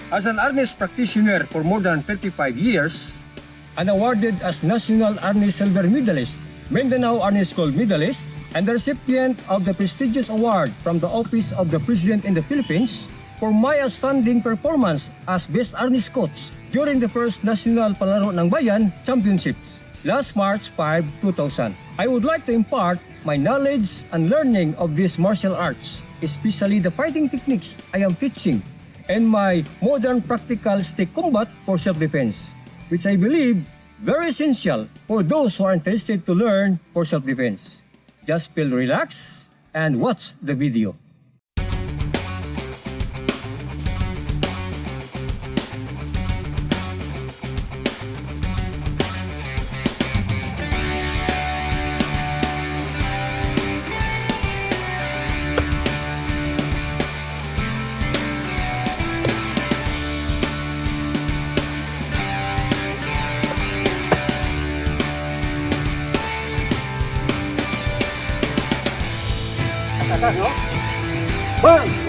As an Arnis practitioner for more than 35 years, and awarded as National Arnis Silver Medalist, Mindanao Arnis Gold Medalist, and the recipient of the prestigious award from the Office of the President in the Philippines for my outstanding performance as Best Arnis Coach during the first National Palaro ng Bayan Championships last March 5, 2000. I would like to impart my knowledge and learning of these martial arts, especially the fighting techniques I am teaching, and my modern practical stick combat for self-defense, which I believe very essential for those who are interested to learn for self-defense. Just feel relaxed and watch the video. Atas, no? Bang!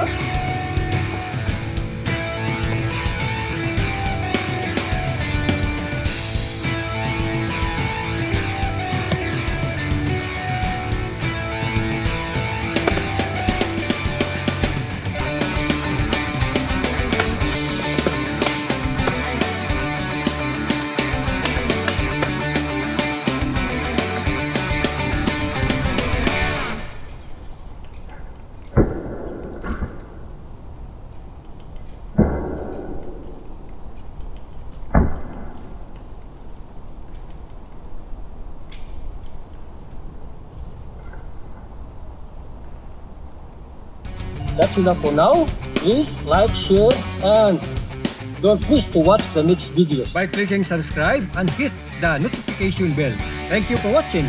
That's enough for now. Please like, share, and don't miss to watch the next videos by clicking subscribe and hit the notification bell. Thank you for watching.